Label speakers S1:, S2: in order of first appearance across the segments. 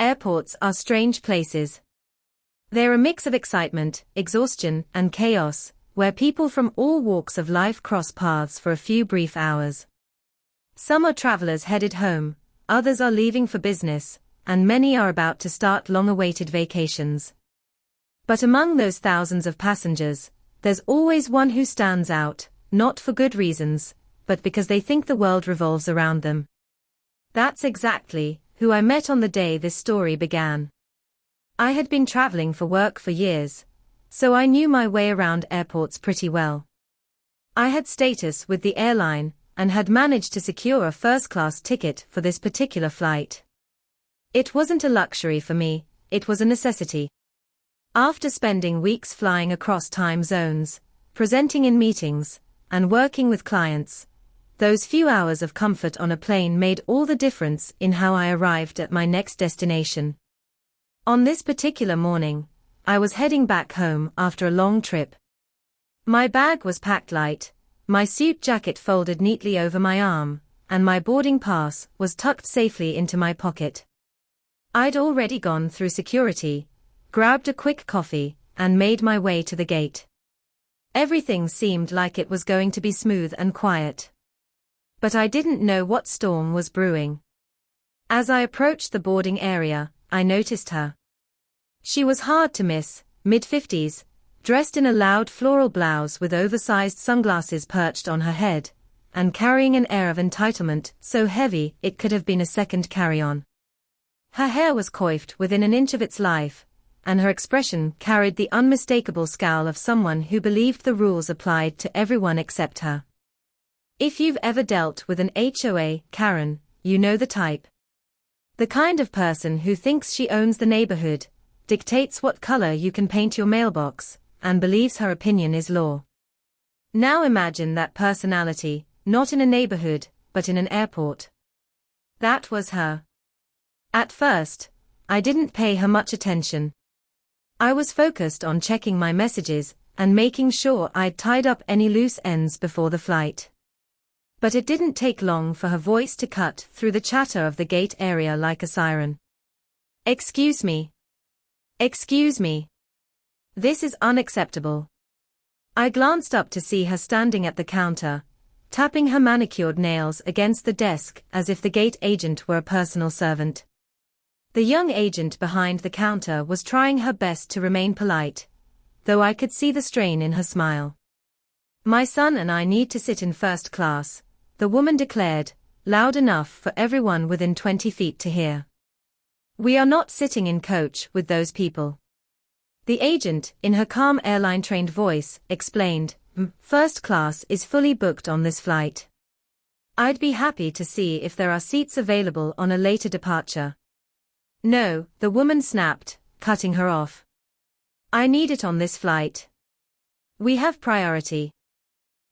S1: Airports are strange places. They're a mix of excitement, exhaustion, and chaos, where people from all walks of life cross paths for a few brief hours. Some are travelers headed home, others are leaving for business, and many are about to start long-awaited vacations. But among those thousands of passengers, there's always one who stands out, not for good reasons, but because they think the world revolves around them. That's exactly who I met on the day this story began. I had been traveling for work for years, so I knew my way around airports pretty well. I had status with the airline, and had managed to secure a first-class ticket for this particular flight. It wasn't a luxury for me, it was a necessity. After spending weeks flying across time zones, presenting in meetings, and working with clients, those few hours of comfort on a plane made all the difference in how I arrived at my next destination. On this particular morning, I was heading back home after a long trip. My bag was packed light, my suit jacket folded neatly over my arm, and my boarding pass was tucked safely into my pocket. I'd already gone through security, grabbed a quick coffee, and made my way to the gate. Everything seemed like it was going to be smooth and quiet. But I didn't know what storm was brewing. As I approached the boarding area, I noticed her. She was hard to miss, mid-50s, dressed in a loud floral blouse with oversized sunglasses perched on her head, and carrying an air of entitlement so heavy it could have been a second carry-on. Her hair was coiffed within an inch of its life, and her expression carried the unmistakable scowl of someone who believed the rules applied to everyone except her. If you've ever dealt with an HOA Karen, you know the type. The kind of person who thinks she owns the neighborhood, dictates what color you can paint your mailbox, and believes her opinion is law. Now imagine that personality, not in a neighborhood, but in an airport. That was her. At first, I didn't pay her much attention. I was focused on checking my messages and making sure I'd tied up any loose ends before the flight. But it didn't take long for her voice to cut through the chatter of the gate area like a siren. "Excuse me. Excuse me. This is unacceptable." I glanced up to see her standing at the counter, tapping her manicured nails against the desk as if the gate agent were a personal servant. The young agent behind the counter was trying her best to remain polite, though I could see the strain in her smile. "My son and I need to sit in first class," the woman declared, loud enough for everyone within 20 feet to hear. "We are not sitting in coach with those people." The agent, in her calm airline-trained voice, explained, "First class is fully booked on this flight. I'd be happy to see if there are seats available on a later departure." "No," the woman snapped, cutting her off. "I need it on this flight. We have priority.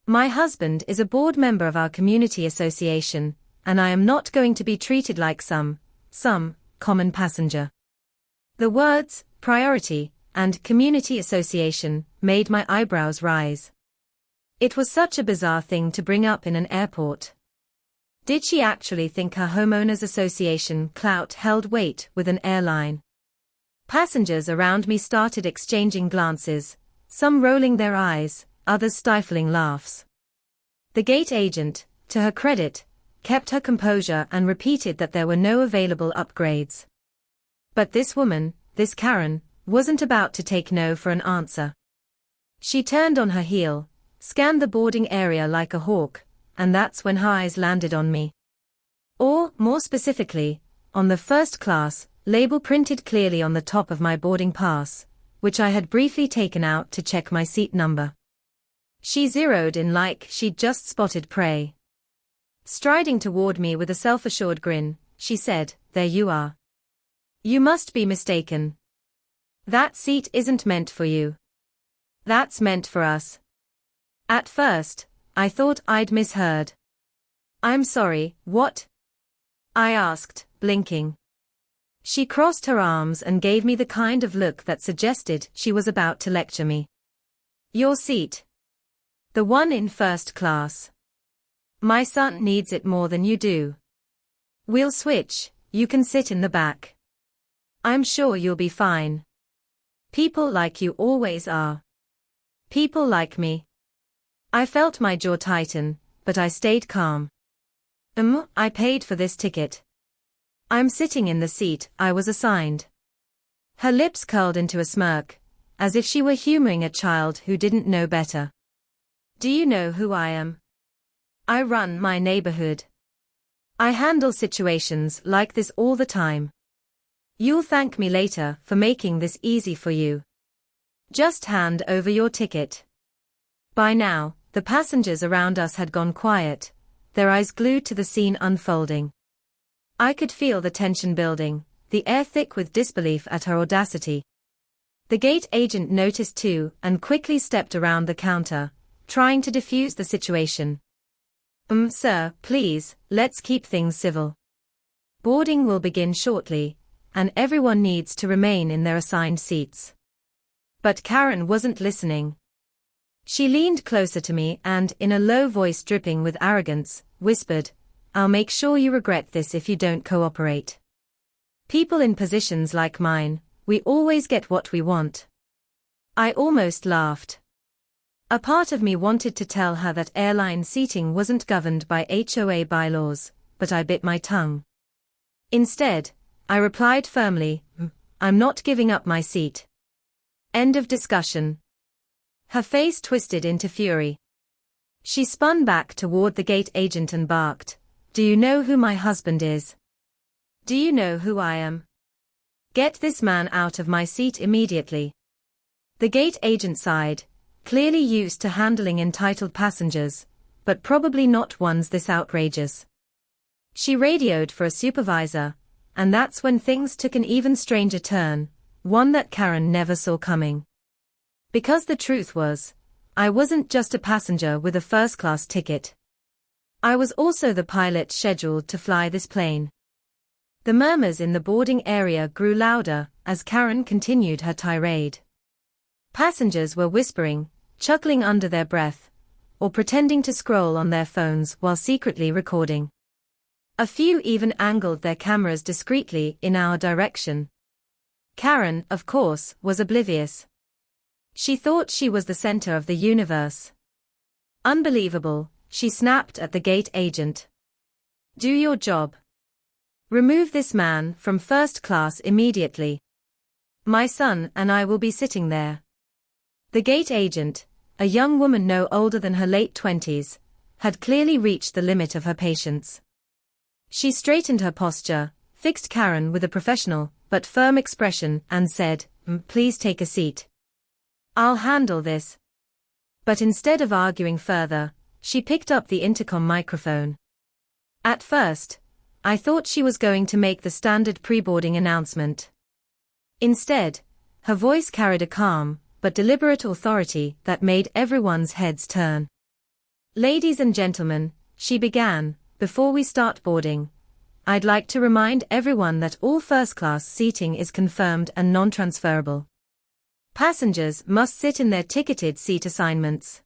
S1: My husband is a board member of our community association, and I am not going to be treated like some common passenger." The words, priority, and community association, made my eyebrows rise. It was such a bizarre thing to bring up in an airport. Did she actually think her homeowners association clout held weight with an airline? Passengers around me started exchanging glances, some rolling their eyes, others stifling laughs. The gate agent, to her credit, kept her composure and repeated that there were no available upgrades. But this woman, this Karen, wasn't about to take no for an answer. She turned on her heel, scanned the boarding area like a hawk, and that's when her eyes landed on me. Or, more specifically, on the first class label printed clearly on the top of my boarding pass, which I had briefly taken out to check my seat number. She zeroed in like she'd just spotted prey. Striding toward me with a self-assured grin, she said, "There you are. You must be mistaken. That seat isn't meant for you. That's meant for us." At first, I thought I'd misheard. "I'm sorry, what?" I asked, blinking. She crossed her arms and gave me the kind of look that suggested she was about to lecture me. "Your seat. The one in first class. My son needs it more than you do. We'll switch, you can sit in the back." I'm sure you'll be fine. People like you always are. People like me. I felt my jaw tighten, but I stayed calm. I paid for this ticket. I'm sitting in the seat I was assigned. Her lips curled into a smirk, as if she were humoring a child who didn't know better. Do you know who I am? I run my neighborhood. I handle situations like this all the time. You'll thank me later for making this easy for you. Just hand over your ticket. By now, the passengers around us had gone quiet, their eyes glued to the scene unfolding. I could feel the tension building, the air thick with disbelief at her audacity. The gate agent noticed too and quickly stepped around the counter, trying to defuse the situation. Sir, please, let's keep things civil. Boarding will begin shortly, and everyone needs to remain in their assigned seats. But Karen wasn't listening. She leaned closer to me and, in a low voice dripping with arrogance, whispered, I'll make sure you regret this if you don't cooperate. People in positions like mine, we always get what we want. I almost laughed. A part of me wanted to tell her that airline seating wasn't governed by HOA bylaws, but I bit my tongue. Instead, I replied firmly, I'm not giving up my seat. End of discussion. Her face twisted into fury. She spun back toward the gate agent and barked, Do you know who my husband is? Do you know who I am? Get this man out of my seat immediately. The gate agent sighed, clearly used to handling entitled passengers, but probably not ones this outrageous. She radioed for a supervisor, and that's when things took an even stranger turn, one that Karen never saw coming. Because the truth was, I wasn't just a passenger with a first-class ticket. I was also the pilot scheduled to fly this plane. The murmurs in the boarding area grew louder as Karen continued her tirade. Passengers were whispering, chuckling under their breath, or pretending to scroll on their phones while secretly recording. A few even angled their cameras discreetly in our direction. Karen, of course, was oblivious. She thought she was the center of the universe. Unbelievable, she snapped at the gate agent. Do your job. Remove this man from first class immediately. My son and I will be sitting there. The gate agent, a young woman no older than her late 20s, had clearly reached the limit of her patience. She straightened her posture, fixed Karen with a professional but firm expression and said, Please take a seat. I'll handle this. But instead of arguing further, she picked up the intercom microphone. At first, I thought she was going to make the standard pre-boarding announcement. Instead, her voice carried a calm but deliberate authority that made everyone's heads turn. Ladies and gentlemen, she began, before we start boarding, I'd like to remind everyone that all first-class seating is confirmed and non-transferable. Passengers must sit in their ticketed seat assignments.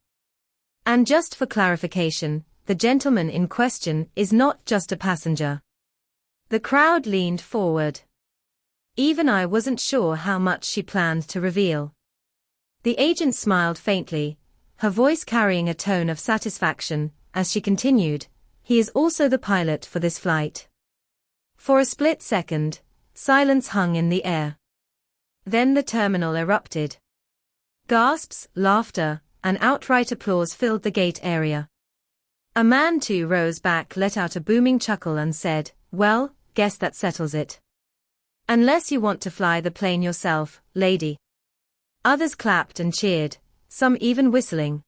S1: And just for clarification, the gentleman in question is not just a passenger. The crowd leaned forward. Even I wasn't sure how much she planned to reveal. The agent smiled faintly, her voice carrying a tone of satisfaction, as she continued, He is also the pilot for this flight. For a split second, silence hung in the air. Then the terminal erupted. Gasps, laughter, and outright applause filled the gate area. A man too rose back, let out a booming chuckle and said, Well, guess that settles it. Unless you want to fly the plane yourself, lady. Others clapped and cheered, some even whistling.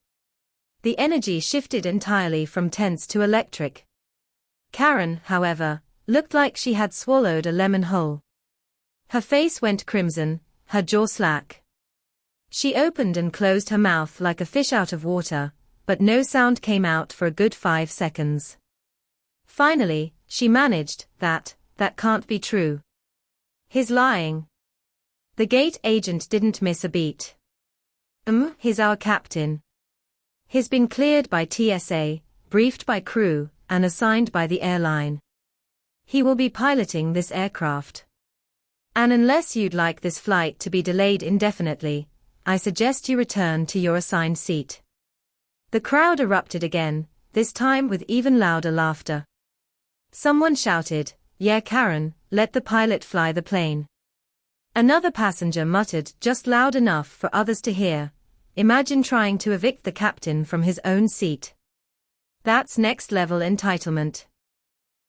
S1: The energy shifted entirely from tense to electric. Karen, however, looked like she had swallowed a lemon whole. Her face went crimson, her jaw slack. She opened and closed her mouth like a fish out of water, but no sound came out for a good 5 seconds. Finally, she managed, that can't be true. He's lying. The gate agent didn't miss a beat. He's our captain. He's been cleared by TSA, briefed by crew, and assigned by the airline. He will be piloting this aircraft. And unless you'd like this flight to be delayed indefinitely, I suggest you return to your assigned seat. The crowd erupted again, this time with even louder laughter. Someone shouted, "Yeah, Karen, let the pilot fly the plane." Another passenger muttered just loud enough for others to hear, "Imagine trying to evict the captain from his own seat. That's next-level entitlement."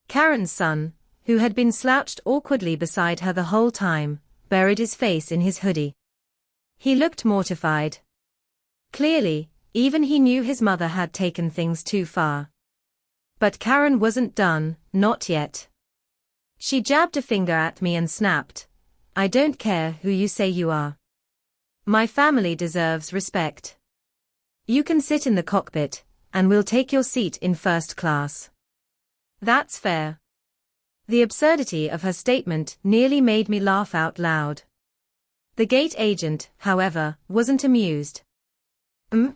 S1: Karen's son, who had been slouched awkwardly beside her the whole time, buried his face in his hoodie. He looked mortified. Clearly, even he knew his mother had taken things too far. But Karen wasn't done, not yet. She jabbed a finger at me and snapped, "I don't care who you say you are. My family deserves respect. You can sit in the cockpit, and we'll take your seat in first class. That's fair." The absurdity of her statement nearly made me laugh out loud. The gate agent, however, wasn't amused.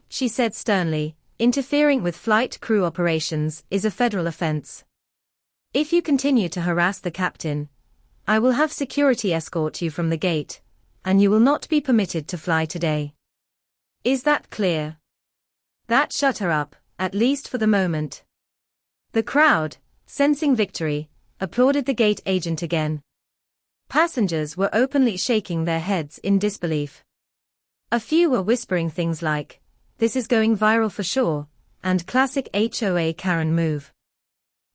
S1: She said sternly, "Interfering with flight crew operations is a federal offense. If you continue to harass the captain, I will have security escort you from the gate, and you will not be permitted to fly today. Is that clear?" That shut her up, at least for the moment. The crowd, sensing victory, applauded the gate agent again. Passengers were openly shaking their heads in disbelief. A few were whispering things like, "This is going viral for sure," and classic HOA Karen move.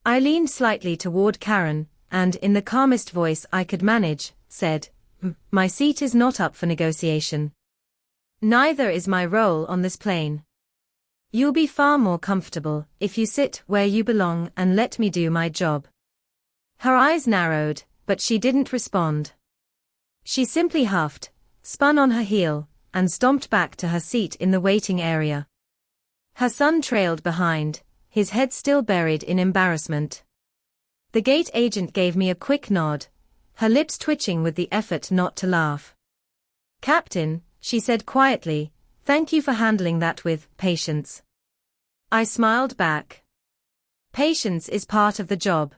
S1: I leaned slightly toward Karen, and in the calmest voice I could manage, said, "My seat is not up for negotiation. Neither is my role on this plane. You'll be far more comfortable if you sit where you belong and let me do my job." Her eyes narrowed, but she didn't respond. She simply huffed, spun on her heel, and stomped back to her seat in the waiting area. Her son trailed behind, his head still buried in embarrassment. The gate agent gave me a quick nod, her lips twitching with the effort not to laugh. "Captain," she said quietly, "thank you for handling that with patience." I smiled back. Patience is part of the job.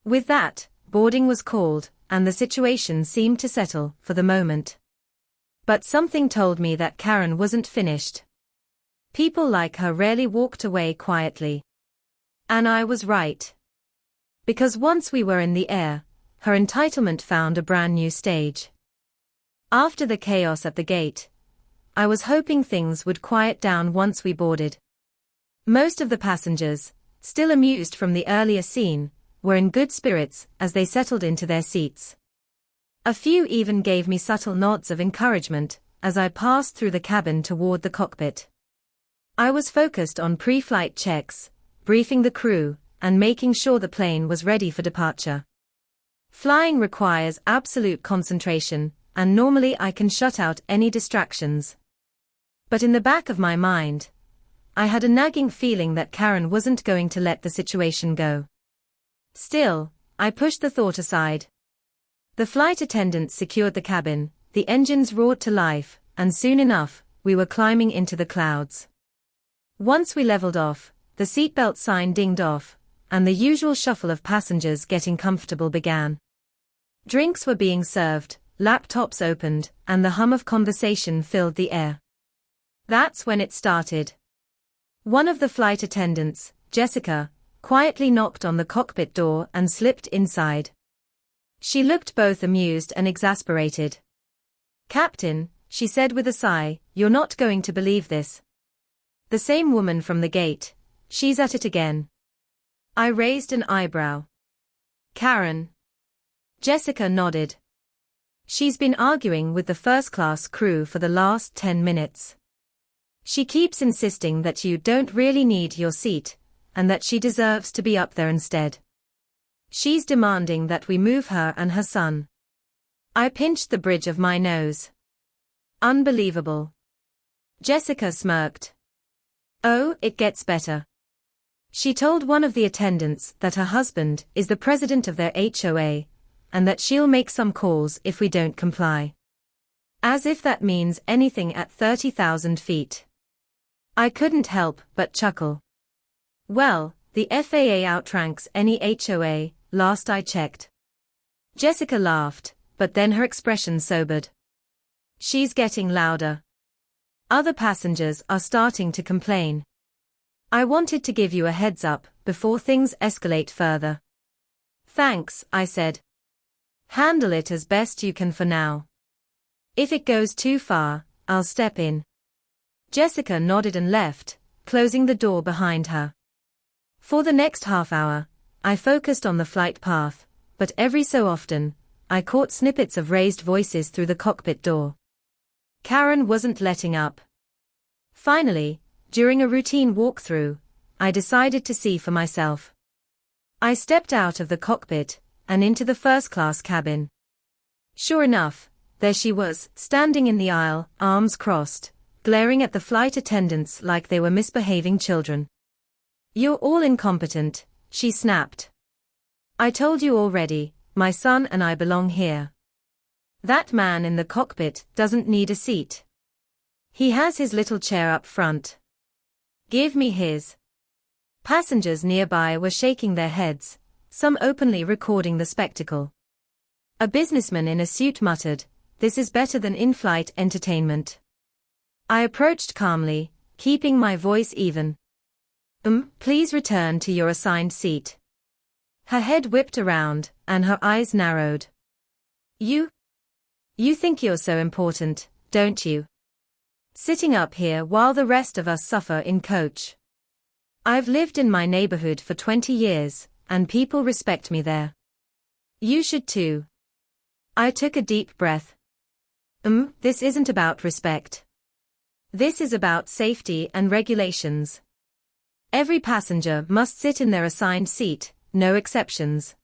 S1: With that, boarding was called, and the situation seemed to settle for the moment. But something told me that Karen wasn't finished. People like her rarely walked away quietly. And I was right. Because once we were in the air, her entitlement found a brand new stage. After the chaos at the gate, I was hoping things would quiet down once we boarded. Most of the passengers, still amused from the earlier scene, were in good spirits as they settled into their seats. A few even gave me subtle nods of encouragement as I passed through the cabin toward the cockpit. I was focused on pre-flight checks, briefing the crew, and making sure the plane was ready for departure. Flying requires absolute concentration, and normally I can shut out any distractions. But in the back of my mind, I had a nagging feeling that Karen wasn't going to let the situation go. Still, I pushed the thought aside. The flight attendants secured the cabin, the engines roared to life, and soon enough, we were climbing into the clouds. Once we leveled off, the seatbelt sign dinged off, and the usual shuffle of passengers getting comfortable began. Drinks were being served, laptops opened, and the hum of conversation filled the air. That's when it started. One of the flight attendants, Jessica, quietly knocked on the cockpit door and slipped inside. She looked both amused and exasperated. "Captain," she said with a sigh, "you're not going to believe this. The same woman from the gate, she's at it again." I raised an eyebrow. "Karen?" Jessica nodded. "She's been arguing with the first-class crew for the last 10 minutes. She keeps insisting that you don't really need your seat, and that she deserves to be up there instead. She's demanding that we move her and her son." I pinched the bridge of my nose. Unbelievable. Jessica smirked. "Oh, it gets better." She told one of the attendants that her husband is the president of their HOA, and that she'll make some calls if we don't comply. As if that means anything at 30,000 feet. I couldn't help but chuckle. Well, the FAA outranks any HOA, last I checked. Jessica laughed, but then her expression sobered. She's getting louder. Other passengers are starting to complain. I wanted to give you a heads up before things escalate further. Thanks, I said. Handle it as best you can for now. If it goes too far, I'll step in. Jessica nodded and left, closing the door behind her. For the next half hour, I focused on the flight path, but every so often, I caught snippets of raised voices through the cockpit door. Karen wasn't letting up. Finally, during a routine walkthrough, I decided to see for myself. I stepped out of the cockpit and into the first-class cabin. Sure enough, there she was, standing in the aisle, arms crossed, glaring at the flight attendants like they were misbehaving children. You're all incompetent, she snapped. I told you already, my son and I belong here. That man in the cockpit doesn't need a seat. He has his little chair up front. Give me his. Passengers nearby were shaking their heads, some openly recording the spectacle. A businessman in a suit muttered, "This is better than in-flight entertainment." I approached calmly, keeping my voice even. Please return to your assigned seat." Her head whipped around, and her eyes narrowed. You think you're so important, don't you? Sitting up here while the rest of us suffer in coach. I've lived in my neighborhood for 20 years, and people respect me there. You should too. I took a deep breath. This isn't about respect. This is about safety and regulations. Every passenger must sit in their assigned seat, no exceptions.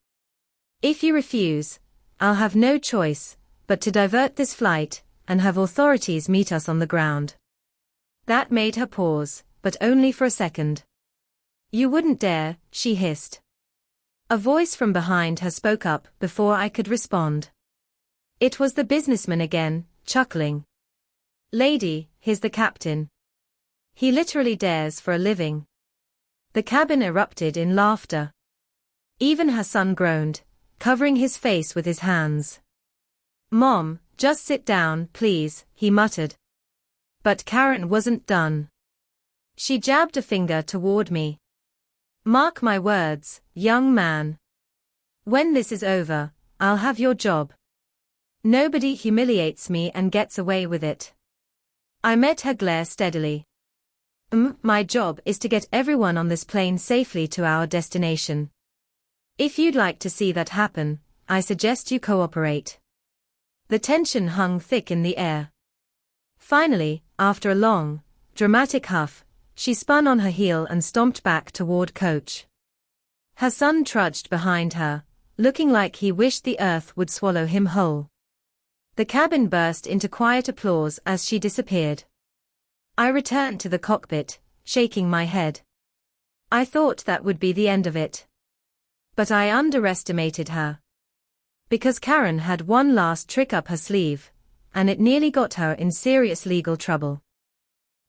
S1: If you refuse, I'll have no choice but to divert this flight and have authorities meet us on the ground. That made her pause, but only for a second. You wouldn't dare, she hissed. A voice from behind her spoke up before I could respond. It was the businessman again, chuckling. Lady, he's the captain. He literally dares for a living. The cabin erupted in laughter. Even her son groaned, covering his face with his hands. Mom, just sit down, please, he muttered. But Karen wasn't done. She jabbed a finger toward me. Mark my words, young man. When this is over, I'll have your job. Nobody humiliates me and gets away with it. I met her glare steadily. My job is to get everyone on this plane safely to our destination. If you'd like to see that happen, I suggest you cooperate. The tension hung thick in the air. Finally, after a long, dramatic huff, she spun on her heel and stomped back toward coach. Her son trudged behind her, looking like he wished the earth would swallow him whole. The cabin burst into quiet applause as she disappeared. I returned to the cockpit, shaking my head. I thought that would be the end of it. But I underestimated her. Because Karen had one last trick up her sleeve, and it nearly got her in serious legal trouble.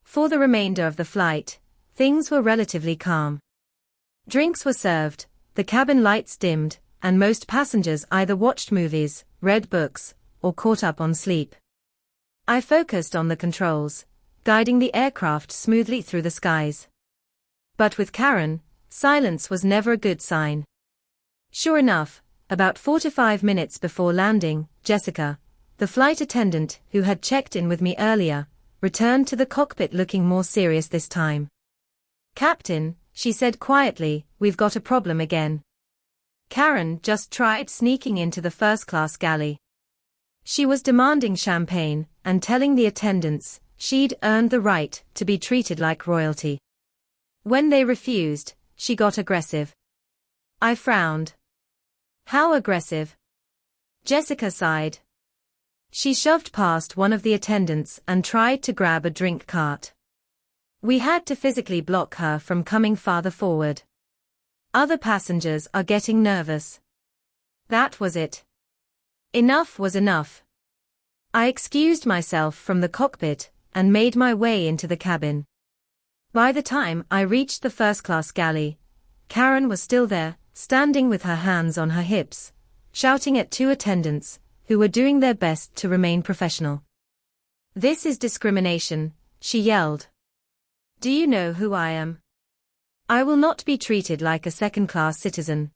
S1: For the remainder of the flight, things were relatively calm. Drinks were served, the cabin lights dimmed, and most passengers either watched movies, read books, or caught up on sleep. I focused on the controls, guiding the aircraft smoothly through the skies. But with Karen, silence was never a good sign. Sure enough, about 45 minutes before landing, Jessica, the flight attendant who had checked in with me earlier, returned to the cockpit looking more serious this time. Captain, she said quietly, we've got a problem again. Karen just tried sneaking into the first-class galley. She was demanding champagne and telling the attendants she'd earned the right to be treated like royalty. When they refused, she got aggressive. I frowned. How aggressive? Jessica sighed. She shoved past one of the attendants and tried to grab a drink cart. We had to physically block her from coming farther forward. Other passengers are getting nervous. That was it. Enough was enough. I excused myself from the cockpit and made my way into the cabin. By the time I reached the first-class galley, Karen was still there, standing with her hands on her hips, shouting at two attendants, who were doing their best to remain professional. "This is discrimination," she yelled. "Do you know who I am? I will not be treated like a second-class citizen.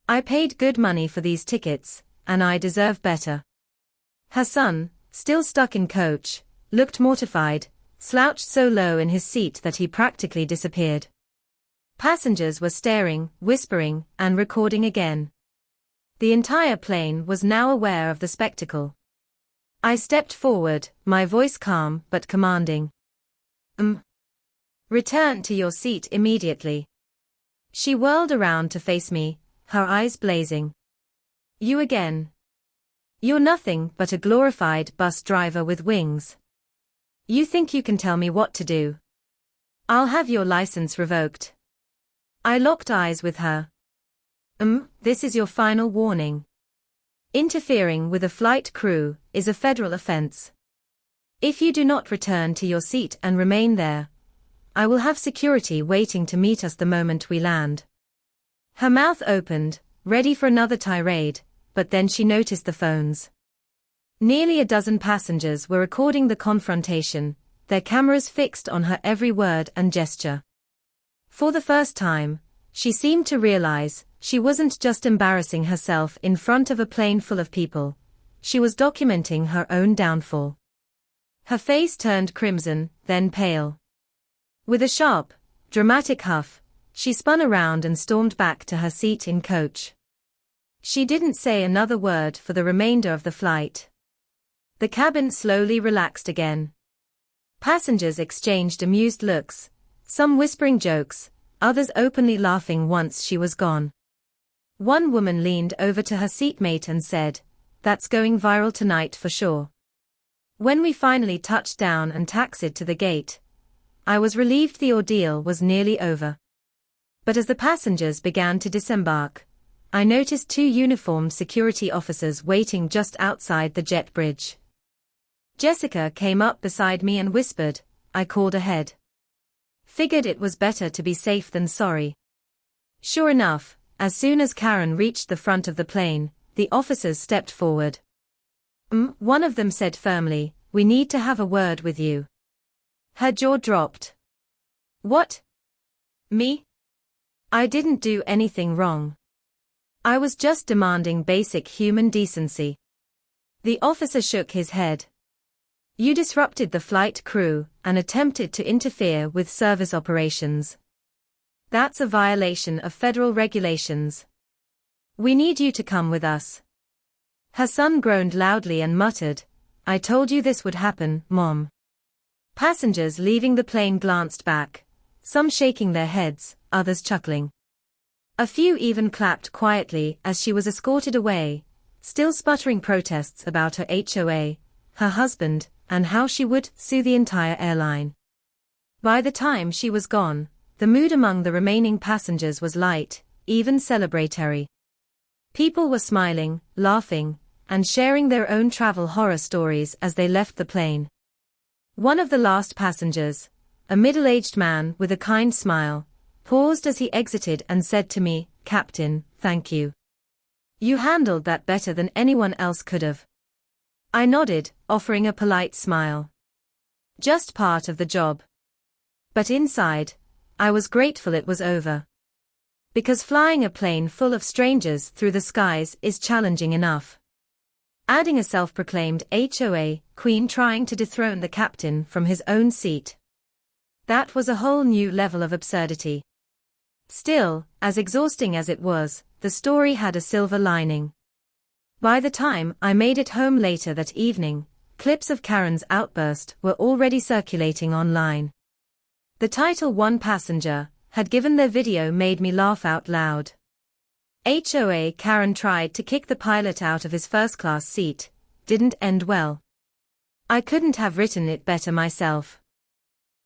S1: I paid good money for these tickets, and I deserve better." Her son, still stuck in coach, looked mortified, slouched so low in his seat that he practically disappeared. Passengers were staring, whispering, and recording again. The entire plane was now aware of the spectacle. I stepped forward, my voice calm but commanding. Return to your seat immediately." She whirled around to face me, her eyes blazing. "You again? You're nothing but a glorified bus driver with wings. You think you can tell me what to do? I'll have your license revoked." I locked eyes with her. This is your final warning. Interfering with a flight crew is a federal offense. If you do not return to your seat and remain there, I will have security waiting to meet us the moment we land." Her mouth opened, ready for another tirade, but then she noticed the phones. Nearly a dozen passengers were recording the confrontation, their cameras fixed on her every word and gesture. For the first time, she seemed to realize she wasn't just embarrassing herself in front of a plane full of people, she was documenting her own downfall. Her face turned crimson, then pale. With a sharp, dramatic huff, she spun around and stormed back to her seat in coach. She didn't say another word for the remainder of the flight. The cabin slowly relaxed again. Passengers exchanged amused looks, some whispering jokes, others openly laughing once she was gone. One woman leaned over to her seatmate and said, "That's going viral tonight for sure." When we finally touched down and taxied to the gate, I was relieved the ordeal was nearly over. But as the passengers began to disembark, I noticed two uniformed security officers waiting just outside the jet bridge. Jessica came up beside me and whispered, "I called ahead. Figured it was better to be safe than sorry." Sure enough, as soon as Karen reached the front of the plane, the officers stepped forward. One of them said firmly, "We need to have a word with you." Her jaw dropped. "What? Me? I didn't do anything wrong. I was just demanding basic human decency." The officer shook his head. "You disrupted the flight crew and attempted to interfere with service operations. That's a violation of federal regulations. We need you to come with us." Her son groaned loudly and muttered, "I told you this would happen, Mom." Passengers leaving the plane glanced back, some shaking their heads, others chuckling. A few even clapped quietly as she was escorted away, still sputtering protests about her HOA, her husband, and how she would sue the entire airline. By the time she was gone, the mood among the remaining passengers was light, even celebratory. People were smiling, laughing, and sharing their own travel horror stories as they left the plane. One of the last passengers, a middle-aged man with a kind smile, paused as he exited and said to me, "Captain, thank you. You handled that better than anyone else could have." I nodded, offering a polite smile. Just part of the job. But inside, I was grateful it was over. Because flying a plane full of strangers through the skies is challenging enough. Adding a self-proclaimed HOA queen trying to dethrone the captain from his own seat. That was a whole new level of absurdity. Still, as exhausting as it was, the story had a silver lining. By the time I made it home later that evening, clips of Karen's outburst were already circulating online. The title "One Passenger" had given their video made me laugh out loud. HOA Karen tried to kick the pilot out of his first-class seat, didn't end well. I couldn't have written it better myself.